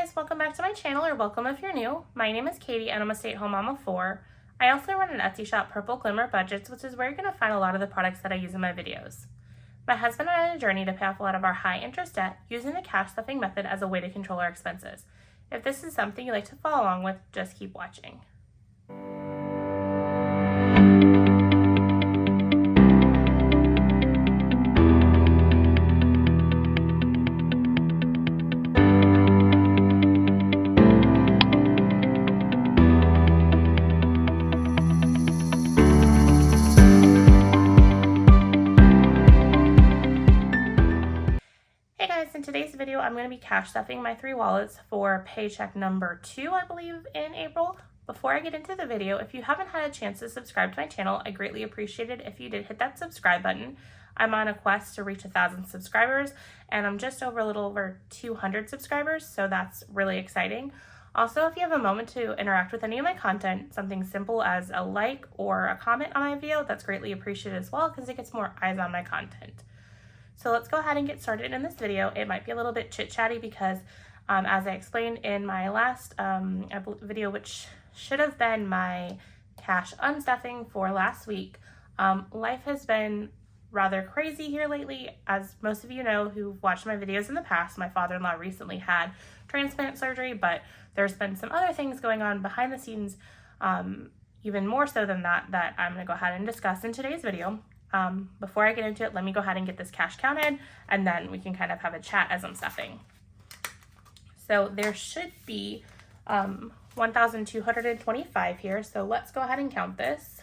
guys, welcome back to my channel, or welcome if you're new. My name is Katie and I'm a stay-at-home mom of 4. I also run an Etsy shop, Purple Glimmer Budgets, which is where you're going to find a lot of the products that I use in my videos. My husband and I are on a journey to pay off a lot of our high interest debt using the cash stuffing method as a way to control our expenses. If this is something you'd like to follow along with, just keep watching. In today's video, I'm going to be cash stuffing my 3 wallets for paycheck number 2, I believe, in April. Before I get into the video, if you haven't had a chance to subscribe to my channel, I greatly appreciate it if you did hit that subscribe button. I'm on a quest to reach 1,000 subscribers, and I'm just over a little over 200 subscribers, so that's really exciting. Also, if you have a moment to interact with any of my content, something simple as a like or a comment on my video, that's greatly appreciated as well because it gets more eyes on my content. So let's go ahead and get started in this video. It might be a little bit chit-chatty because as I explained in my last video, which should have been my cash unstuffing for last week, life has been rather crazy here lately. As most of you know who've watched my videos in the past, my father-in-law recently had transplant surgery, but there's been some other things going on behind the scenes, even more so than that I'm going to go ahead and discuss in today's video. Before I get into it, let me go ahead and get this cash counted, and then we can kind of have a chat as I'm stuffing. So there should be 1,225 here, so let's go ahead and count this.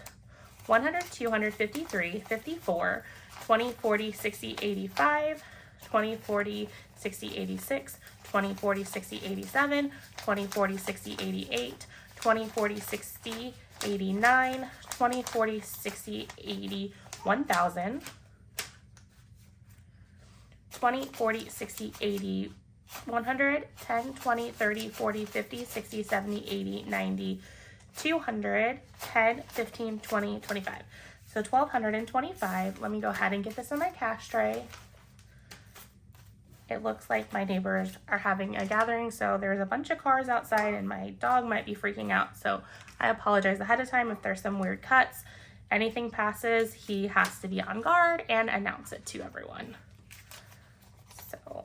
100, 253, 54, 20, 40, 60, 85, 20, 40, 60, 86, 20, 40, 60, 87, 20, 40, 60, 88, 20, 40, 60, 89, 20, 40, 60, 80, 1,000, 20, 40, 60, 80, 100, 10, 20, 30, 40, 50, 60, 70, 80, 90, 200, 10, 15, 20, 25. So 1,225. Let me go ahead and get this in my cash tray. It looks like my neighbors are having a gathering, so there's a bunch of cars outside and my dog might be freaking out. So I apologize ahead of time if there's some weird cuts. Anything passes, he has to be on guard and announce it to everyone. So,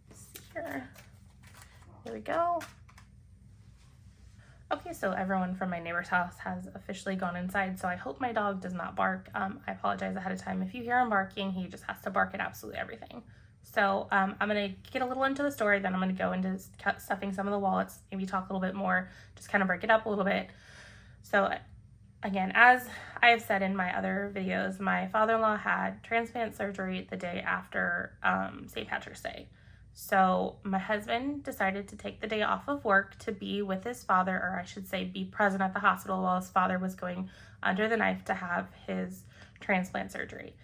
let's see here. Here we go. Okay, so everyone from my neighbor's house has officially gone inside, so I hope my dog does not bark. I apologize ahead of time. If you hear him barking, he just has to bark at absolutely everything. So I'm going to get a little into the story, then I'm going to go into stuffing some of the wallets, maybe talk a little bit more, just kind of break it up a little bit. So again, as I have said in my other videos, my father-in-law had transplant surgery the day after St. Patrick's Day. So my husband decided to take the day off of work to be with his father, or I should say be present at the hospital while his father was going under the knife to have his transplant surgery.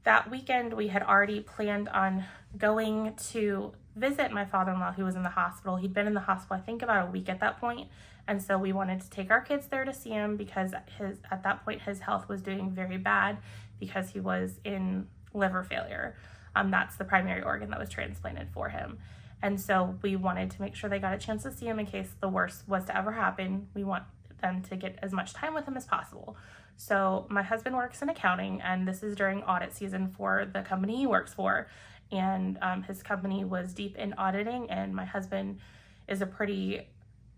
That weekend, we had already planned on going to visit my father-in-law who was in the hospital. He'd been in the hospital, I think, about a week at that point. And so we wanted to take our kids there to see him because at that point, his health was doing very bad because he was in liver failure. That's the primary organ that was transplanted for him. And so we wanted to make sure they got a chance to see him in case the worst was to ever happen. We want them to get as much time with him as possible. So my husband works in accounting, and this is during audit season for the company he works for. And his company was deep in auditing, and my husband is a pretty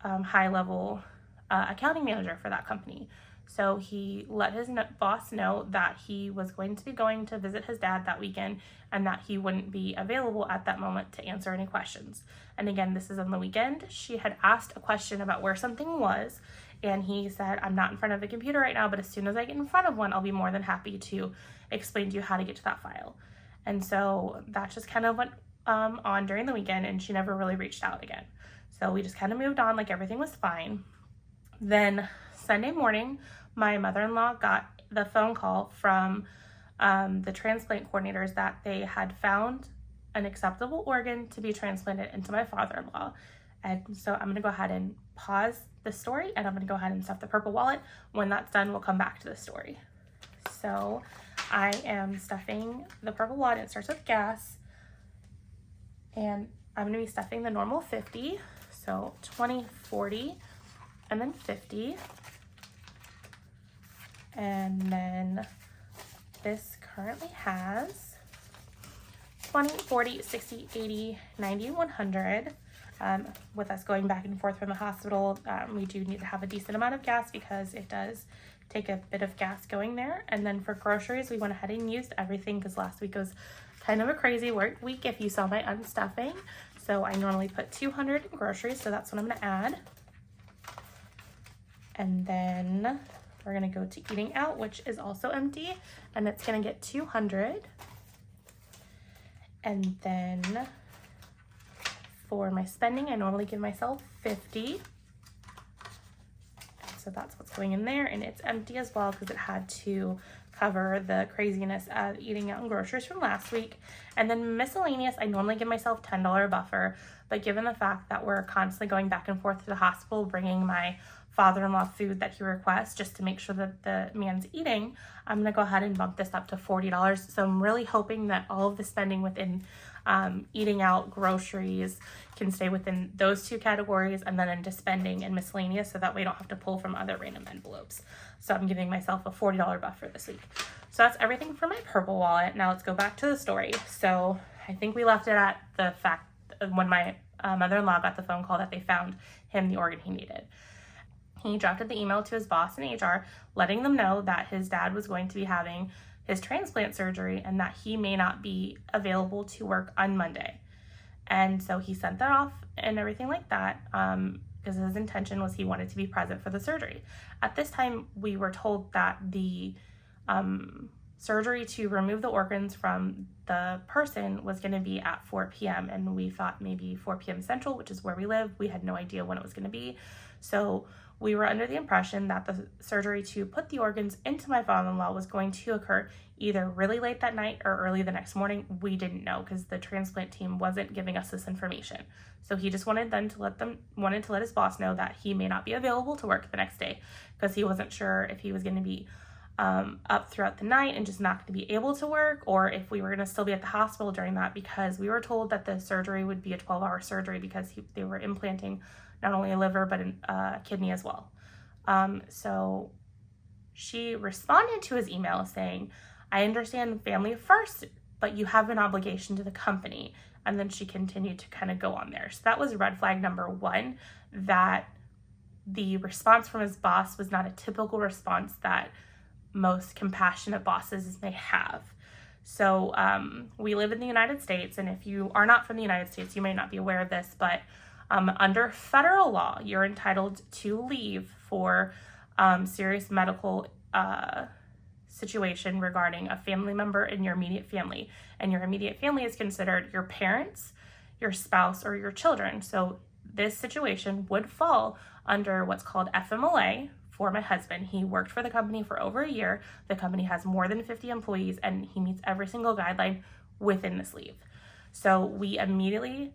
high-level accounting manager for that company. So he let his boss know that he was going to be going to visit his dad that weekend and that he wouldn't be available at that moment to answer any questions. And again, this is on the weekend. She had asked a question about where something was, and he said, I'm not in front of a computer right now, but as soon as I get in front of one, I'll be more than happy to explain to you how to get to that file. And so that just kind of went on during the weekend, and she never really reached out again. So we just kind of moved on like everything was fine. Then Sunday morning, my mother-in-law got the phone call from the transplant coordinators that they had found an acceptable organ to be transplanted into my father-in-law. And so I'm going to go ahead and pause the story, and I'm going to go ahead and stuff the purple wallet. When that's done, we'll come back to the story. So I am stuffing the purple wallet. It starts with gas. And I'm gonna be stuffing the normal 50, so 20, 40, and then 50. And then this currently has 20, 40, 60, 80, 90, 100. With us going back and forth from the hospital, we do need to have a decent amount of gas because it does take a bit of gas going there. And then for groceries, we went ahead and used everything because last week was kind of a crazy work week if you saw my unstuffing. So I normally put 200 in groceries, so that's what I'm gonna add. And then we're gonna go to eating out, which is also empty, and it's gonna get 200. And then for my spending, I normally give myself 50. So that's what's going in there, and it's empty as well because it had to cover the craziness of eating out and groceries from last week. And then miscellaneous, I normally give myself $10 buffer, but given the fact that we're constantly going back and forth to the hospital, bringing my father-in-law food that he requests just to make sure that the man's eating, I'm gonna go ahead and bump this up to $40. So I'm really hoping that all of the spending within eating out, groceries, can stay within those two categories, and then into spending and miscellaneous, so that way I don't have to pull from other random envelopes. So I'm giving myself a $40 buffer this week. So that's everything for my purple wallet. Now let's go back to the story. So I think we left it at the fact when my mother-in-law got the phone call that they found him the organ he needed. He drafted the email to his boss in HR, letting them know that his dad was going to be having his transplant surgery and that he may not be available to work on Monday. And so he sent that off and everything like that, because his intention was he wanted to be present for the surgery. At this time, we were told that the surgery to remove the organs from the person was going to be at 4 p.m. And we thought maybe 4 p.m. Central, which is where we live. We had no idea when it was going to be. So we were under the impression that the surgery to put the organs into my father-in-law was going to occur either really late that night or early the next morning. We didn't know because the transplant team wasn't giving us this information. So he just wanted to let his boss know that he may not be available to work the next day because he wasn't sure if he was going to be up throughout the night and just not going to be able to work, or if we were going to still be at the hospital during that, because we were told that the surgery would be a 12-hour surgery because they were implanting not only a liver but a kidney as well. So she responded to his email saying, "I understand family first, but you have an obligation to the company." And then she continued to kind of go on there. So that was red flag number one, that the response from his boss was not a typical response that most compassionate bosses may have. So we live in the United States, and if you are not from the United States, you may not be aware of this, but under federal law, you're entitled to leave for serious medical situation regarding a family member in your immediate family. And your immediate family is considered your parents, your spouse, or your children. So this situation would fall under what's called FMLA for my husband. He worked for the company for over a year. The company has more than 50 employees, and he meets every single guideline within this leave. So we immediately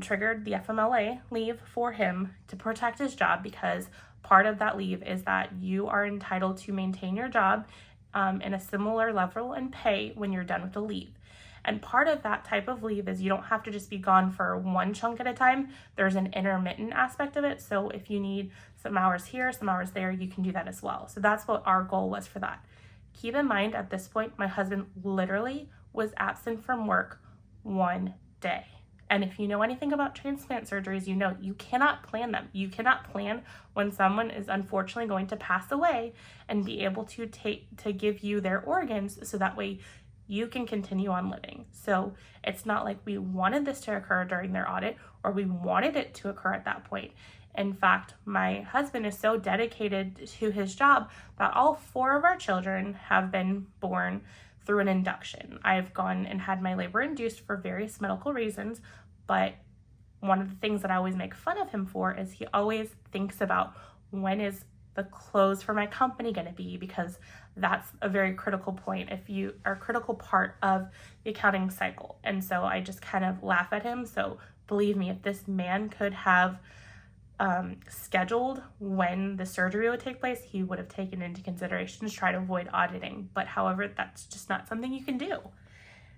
triggered the FMLA leave for him to protect his job, because part of that leave is that you are entitled to maintain your job in a similar level and pay when you're done with the leave. And part of that type of leave is you don't have to just be gone for one chunk at a time. There's an intermittent aspect of it. So if you need some hours here, some hours there, you can do that as well. So that's what our goal was for that. Keep in mind, at this point, my husband literally was absent from work one day. And if you know anything about transplant surgeries, you know you cannot plan them. You cannot plan when someone is unfortunately going to pass away and be able to give you their organs so that way you can continue on living. So it's not like we wanted this to occur during their audit, or we wanted it to occur at that point. In fact, my husband is so dedicated to his job that all 4 of our children have been born through an induction. I've gone and had my labor induced for various medical reasons, but one of the things that I always make fun of him for is he always thinks about when is the close for my company going to be, because that's a very critical point, if you are a critical part of the accounting cycle. And so I just kind of laugh at him. So believe me, if this man could have scheduled when the surgery would take place, he would have taken into consideration to try to avoid auditing. But however, that's just not something you can do.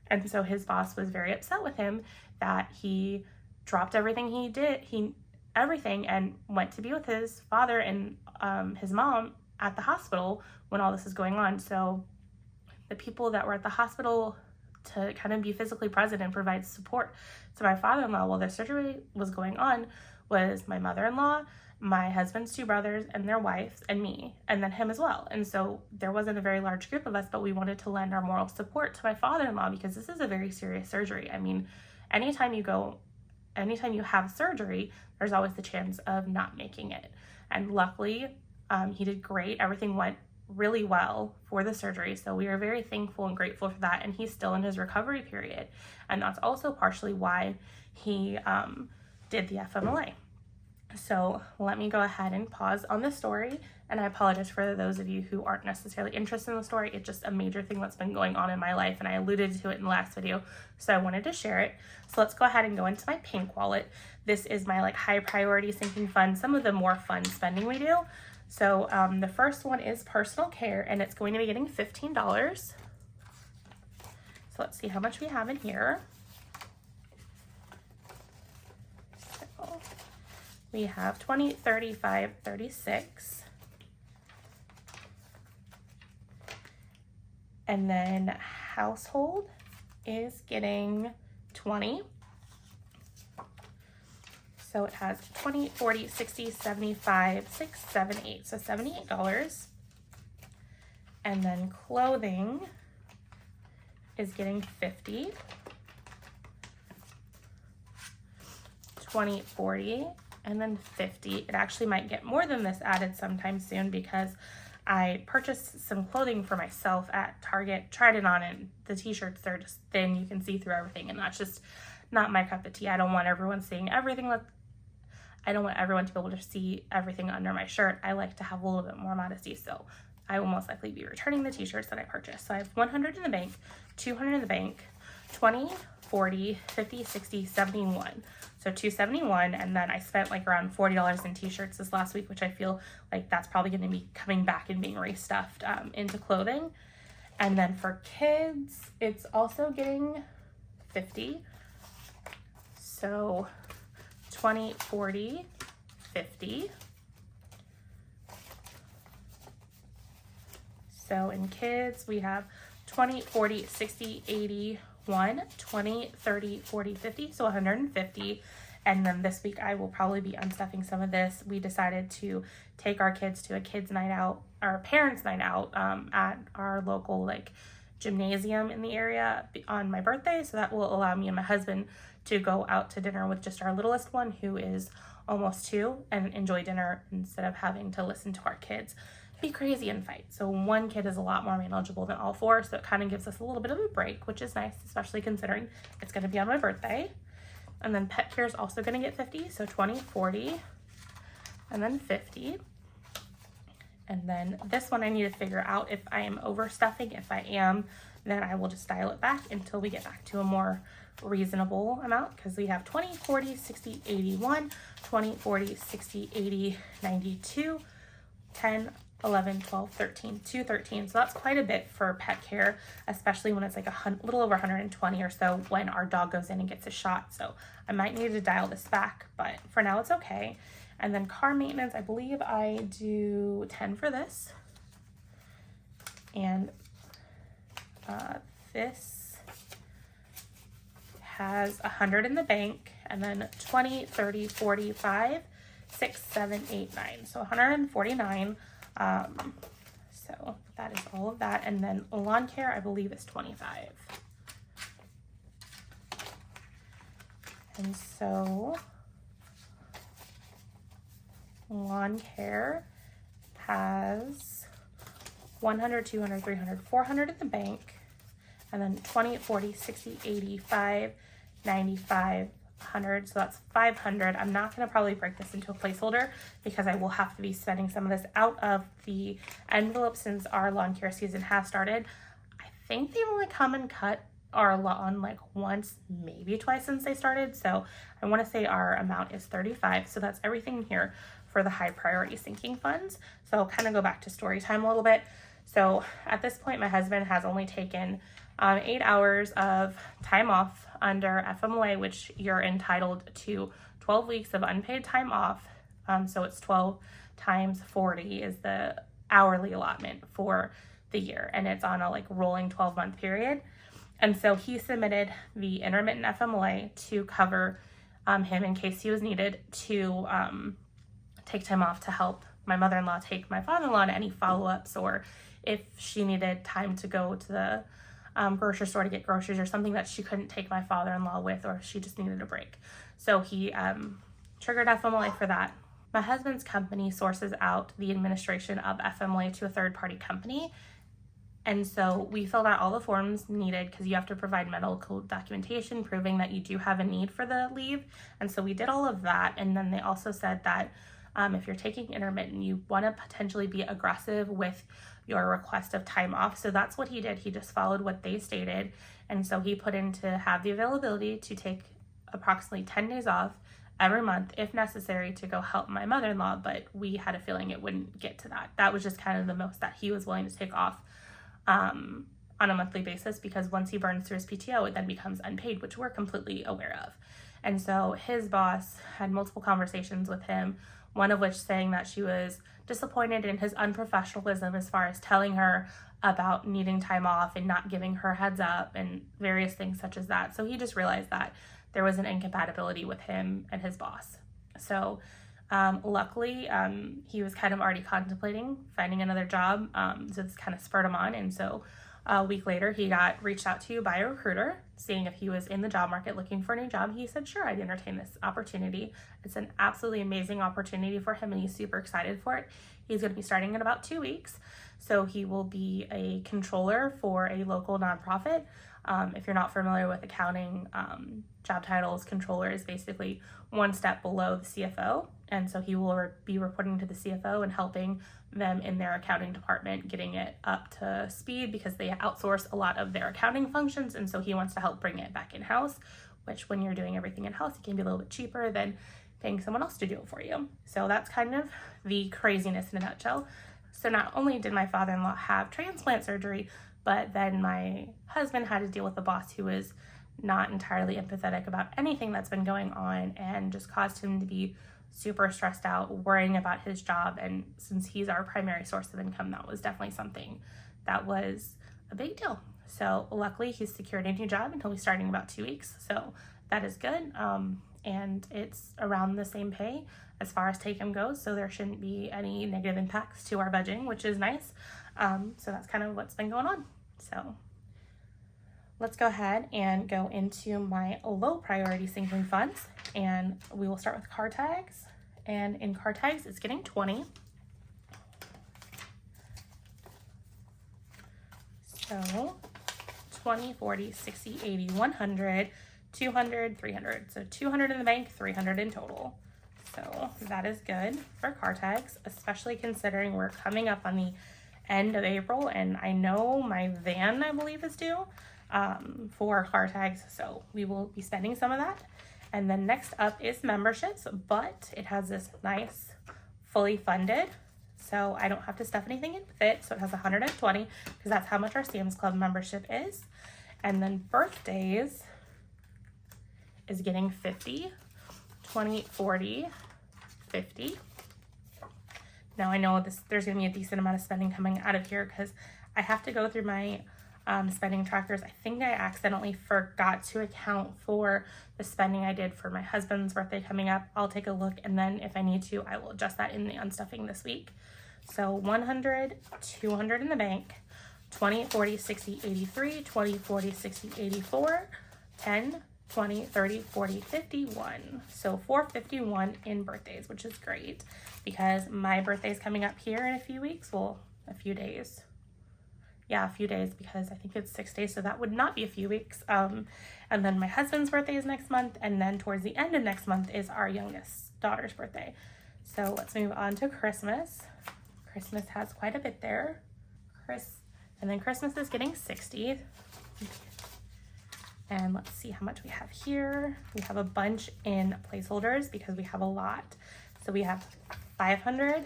And so his boss was very upset with him that he dropped everything he did, everything, and went to be with his father and his mom at the hospital when all this is going on. So the people that were at the hospital to kind of be physically present and provide support to my father-in-law while their surgery was going on was my mother-in-law, my husband's 2 brothers and their wives, and me, and then him as well. And so there wasn't a very large group of us, but we wanted to lend our moral support to my father-in-law because this is a very serious surgery. I mean, anytime you have surgery, there's always the chance of not making it. And luckily, he did great. Everything went really well for the surgery. So we are very thankful and grateful for that. And he's still in his recovery period. And that's also partially why he did the FMLA. So let me go ahead and pause on this story. And I apologize for those of you who aren't necessarily interested in the story. It's just a major thing that's been going on in my life, and I alluded to it in the last video, so I wanted to share it. So let's go ahead and go into my pink wallet. This is my high priority sinking fund, some of the more fun spending we do. So the first one is personal care, and it's going to be getting $15. So let's see how much we have in here. So we have 20, 35, 36. And then household is getting 20. So it has 20, 40, 60, 75, 6, 7, 8. So $78. And then clothing is getting 50. 20, 40, and then 50. It actually might get more than this added sometime soon because I purchased some clothing for myself at Target, tried it on, and the t-shirts, they're just thin. You can see through everything, and that's just not my cup of tea. I don't want everyone seeing everything. I don't want everyone to be able to see everything under my shirt. I like to have a little bit more modesty, so I will most likely be returning the t-shirts that I purchased. So I have 100 in the bank, 200 in the bank, 20, 40, 50, 60, 71. So $271, and then I spent around $40 in t-shirts this last week, which I feel like that's probably going to be coming back and being restuffed into clothing. And then for kids, it's also getting 50. So 20, 40, 50. So in kids, we have 20, 40, 60, 80, 20, 30, 40, 50, so 150. And then this week I will probably be unstuffing some of this. We decided to take our kids to a kids night out, or parents night out at our local gymnasium in the area on my birthday. So that will allow me and my husband to go out to dinner with just our littlest one, who is almost 2, and enjoy dinner instead of having to listen to our kids be crazy and fight. So one kid is a lot more manageable than all 4, so it kind of gives us a little bit of a break, which is nice, especially considering it's going to be on my birthday. And then pet care is also going to get 50, so 20, 40, and then 50. And then this one I need to figure out if I am overstuffing. If I am, then I will just dial it back until we get back to a more reasonable amount, because we have 20, 40, 60, 81, 20, 40, 60, 80, 92, 10, 11, 12, 13, 213. So that's quite a bit for pet care, especially when it's a little over 120 or so when our dog goes in and gets a shot. So I might need to dial this back, but for now it's okay. And then car maintenance, I believe I do 10 for this. And this has 100 in the bank, and then 20, 30, 45, 6, 7, 8, 9. So 149. So that is all of that. And then lawn care, I believe, is 25. And so lawn care has 100, 200, 300, 400 in the bank, and then 20, 40, 60, 85, 95, 100. So that's 500. I'm not going to probably break this into a placeholder because I will have to be spending some of this out of the envelope since our lawn care season has started. I think they've only come and cut our lawn once, maybe twice since they started. So I want to say our amount is 35. So that's everything here for the high priority sinking funds. So I'll kind of go back to story time a little bit. So at this point, my husband has only taken 8 hours of time off under FMLA, which you're entitled to 12 weeks of unpaid time off. So it's 12 times 40 is the hourly allotment for the year, and it's on a like rolling 12-month period. And so he submitted the intermittent FMLA to cover him in case he was needed to take time off to help my mother-in-law take my father-in-law to any follow-ups, or if she needed time to go to the grocery store to get groceries or something that she couldn't take my father-in-law with, or she just needed a break. So he triggered FMLA for that. My husband's company sources out the administration of FMLA to a third-party company. And so we filled out all the forms needed because you have to provide medical documentation proving that you do have a need for the leave. And so we did all of that. And then they also said that if you're taking intermittent, you want to potentially be aggressive with your request of time off. So that's what he did. He just followed what they stated. And so he put in to have the availability to take approximately 10 days off every month if necessary to go help my mother-in-law. But we had a feeling it wouldn't get to that. That was just kind of the most that he was willing to take off on a monthly basis, because once he burns through his PTO, it then becomes unpaid, which we're completely aware of. And so his boss had multiple conversations with him, one of which saying that she was disappointed in his unprofessionalism as far as telling her about needing time off and not giving her heads up and various things such as that. So he just realized that there was an incompatibility with him and his boss. So luckily, he was kind of already contemplating finding another job. So this kind of spurred him on. And so a week later, he got reached out to by a recruiter, seeing if he was in the job market looking for a new job. He said, sure, I'd entertain this opportunity. It's an absolutely amazing opportunity for him, and he's super excited for it. He's going to be starting in about 2 weeks. So he will be a controller for a local nonprofit. If you're not familiar with accounting, job titles, controller is basically one step below the CFO. And so he will be reporting to the CFO and helping them in their accounting department, getting it up to speed because they outsource a lot of their accounting functions. And so he wants to help bring it back in-house, which when you're doing everything in-house, it can be a little bit cheaper than paying someone else to do it for you. So that's kind of the craziness in a nutshell. So not only did my father-in-law have transplant surgery, but then my husband had to deal with a boss who was not entirely empathetic about anything that's been going on and just caused him to be super stressed out, worrying about his job. And since he's our primary source of income, that was definitely something that was a big deal. So luckily he's secured a new job and he'll be starting in about 2 weeks. So that is good. And it's around the same pay as far as take home goes. So there shouldn't be any negative impacts to our budgeting, which is nice. So that's kind of what's been going on. So let's go ahead and go into my low priority sinking funds, and we will start with car tags. And in car tags, it's getting 20. So 20, 40, 60, 80, 100, 200, 300. So 200 in the bank, 300 in total. So that is good for car tags, especially considering we're coming up on the end of April, and I know my van, I believe, is due for car tags, so we will be spending some of that. And then next up is memberships, but it has this nice fully funded, so I don't have to stuff anything in with it. So it has 120 because that's how much our Sam's Club membership is. And then birthdays is getting 50, 20, 40, 50. Now I know there's going to be a decent amount of spending coming out of here because I have to go through my spending trackers. I think I accidentally forgot to account for the spending I did for my husband's birthday coming up. I'll take a look, and then if I need to, I will adjust that in the unstuffing this week. So 100, 200 in the bank, 20, 40, 60, 83, 20, 40, 60, 84, 10, 20, 30, 40, 51. So 451 in birthdays, which is great because my birthday is coming up here in a few weeks. Well, a few days. Yeah, a few days because I think it's 6 days. So that would not be a few weeks. And then my husband's birthday is next month. And then towards the end of next month is our youngest daughter's birthday. So let's move on to Christmas. Christmas has quite a bit there. And then Christmas is getting 60. And let's see how much we have here. We have a bunch in placeholders because we have a lot. So we have 500,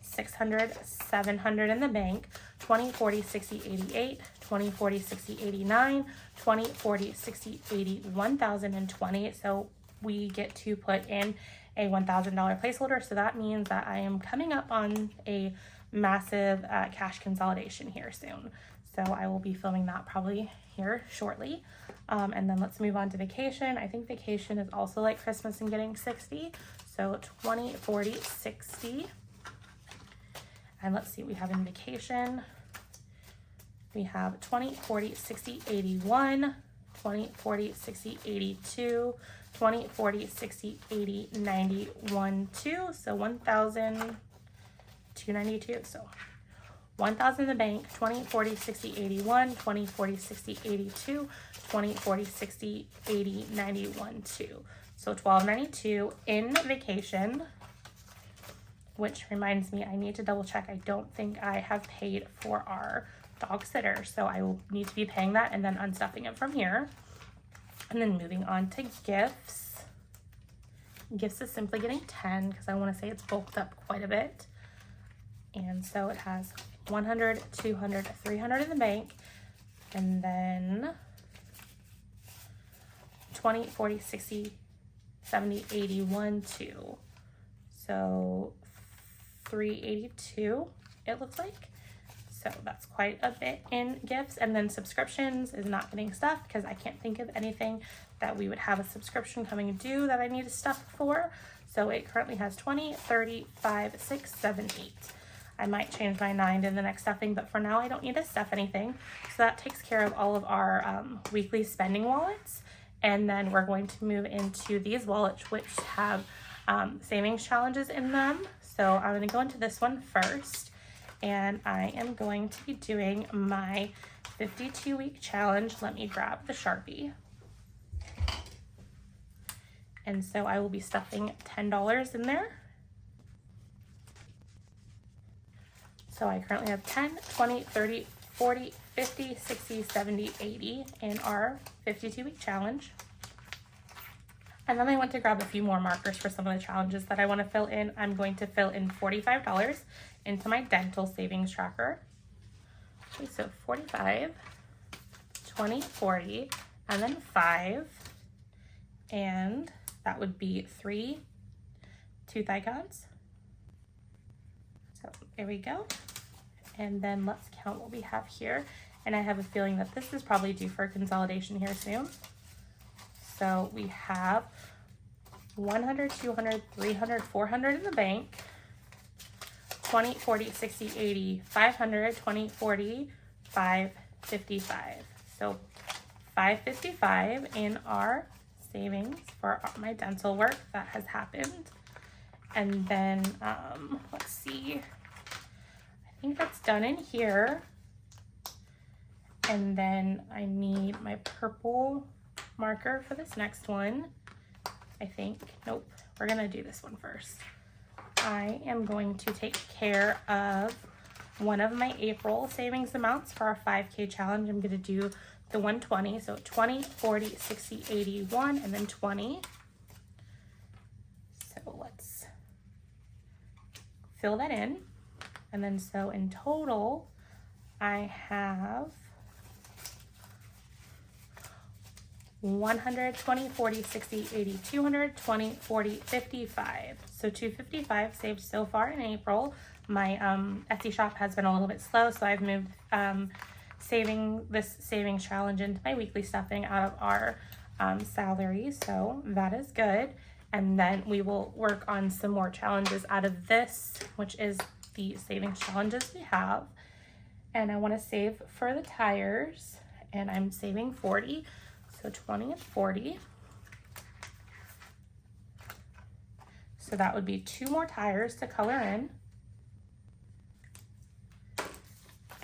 600, 700 in the bank, 20, 40, 60, 88, 20, 40, 60, 89, 20, 40, 60, 80, 1,020. So we get to put in a $1,000 placeholder. So that means that I am coming up on a massive cash consolidation here soon. So I will be filming that probably here shortly. And then let's move on to vacation. I think vacation is also like Christmas and getting 60. So 20, 40, 60. And let's see what we have in vacation. We have 20, 40, 60, 81, 20, 40, 60, 82, 20, 40, 60, 80, 91, 2. So 1,292. So 1,000 in the bank, 20, 40, 60, 81, 20, 40, 60, 82, 20, 40, 60, 80, 91, 2. So 1,292 in vacation, which reminds me I need to double check. I don't think I have paid for our dog sitter, so I will need to be paying that and then unstuffing it from here. And then moving on to gifts. Gifts is simply getting 10 because I want to say it's bulked up quite a bit. And so it has 100, 200, 300 in the bank, and then 20, 40, 60, 70, 81, 2. So 382 it looks like. So that's quite a bit in gifts. And then subscriptions is not getting stuffed because I can't think of anything that we would have a subscription coming due that I need to stuff for. So it currently has 20, 30, 5, 6, 7, 8. I might change my 9 in the next stuffing, but for now I don't need to stuff anything. So that takes care of all of our weekly spending wallets. And then we're going to move into these wallets, which have savings challenges in them. So I'm going to go into this one first, and I am going to be doing my 52-week challenge. Let me grab the Sharpie. And so I will be stuffing $10 in there. So I currently have 10, 20, 30, 40, 50, 60, 70, 80 in our 52-week challenge. And then I went to grab a few more markers for some of the challenges that I want to fill in. I'm going to fill in $45 into my dental savings tracker. Okay, so 45, 20, 40, and then 5. And that would be 3 tooth icons. So there we go. And then let's count what we have here. And I have a feeling that this is probably due for consolidation here soon. So we have 100, 200, 300, 400 in the bank, 20, 40, 60, 80, 500, 20, 40, 555. So 555 in our savings for my dental work that has happened. And then let's see, I think that's done in here. And then I need my purple marker for this next one. I think, nope, we're gonna do this one first. I am going to take care of one of my April savings amounts for our 5K challenge. I'm gonna do the 120, so 20, 40, 60, 81, and then 20. So let's fill that in. And then so in total, I have 100, 20, 40, 60, 80, 200, 20, 40, 55. So 255 saved so far in April. My Etsy shop has been a little bit slow, so I've moved saving this savings challenge into my weekly stuffing out of our salary. So that is good. And then we will work on some more challenges out of this, which is the savings challenges we have. And I want to save for the tires, and I'm saving 40. So 20 and 40. So that would be 2 more tires to color in.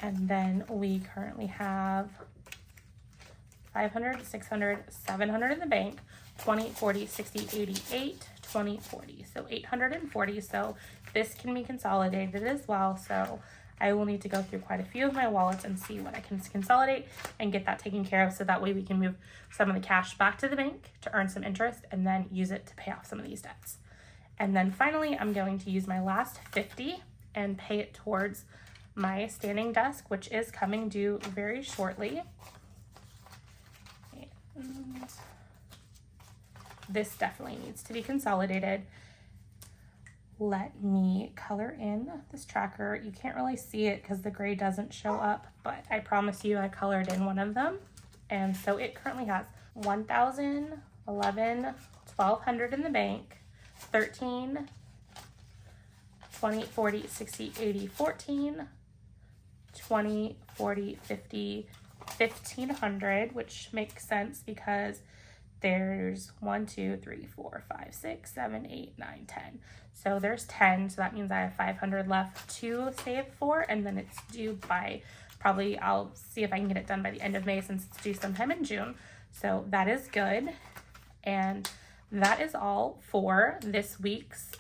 And then we currently have 500, 600, 700 in the bank, 20, 40, 60, 88, 20, 40. So 840. So this can be consolidated as well. So I will need to go through quite a few of my wallets and see what I can consolidate and get that taken care of, so that way we can move some of the cash back to the bank to earn some interest and then use it to pay off some of these debts. And then finally, I'm going to use my last 50 and pay it towards my standing desk, which is coming due very shortly. And this definitely needs to be consolidated. Let me color in this tracker. You can't really see it because the gray doesn't show up, but I promise you I colored in one of them. And so it currently has 1,000, 11, 1,200 in the bank, 13, 20, 40, 60, 80, 14, 20, 40, 50, 1,500, which makes sense because there's 1, 2, 3, 4, 5, 6, 7, 8, 9, 10. So there's 10, so that means I have 500 left to save for, and then it's due by probably, I'll see if I can get it done by the end of May since it's due sometime in June. So that is good. And that is all for this week's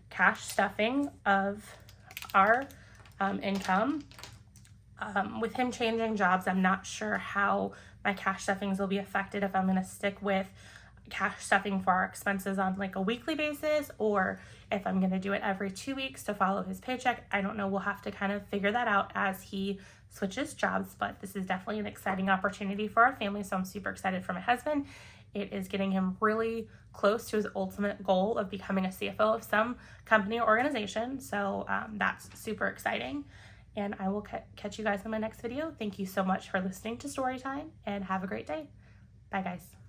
cash stuffing of our income. With him changing jobs, I'm not sure how my cash stuffings will be affected, if I'm going to stick with cash stuffing for our expenses on like a weekly basis, or if I'm going to do it every 2 weeks to follow his paycheck. I don't know. We'll have to kind of figure that out as he switches jobs, but this is definitely an exciting opportunity for our family. So I'm super excited for my husband. It is getting him really close to his ultimate goal of becoming a CFO of some company or organization. So that's super exciting. And I will catch you guys in my next video. Thank you so much for listening to Storytime, and have a great day. Bye, guys.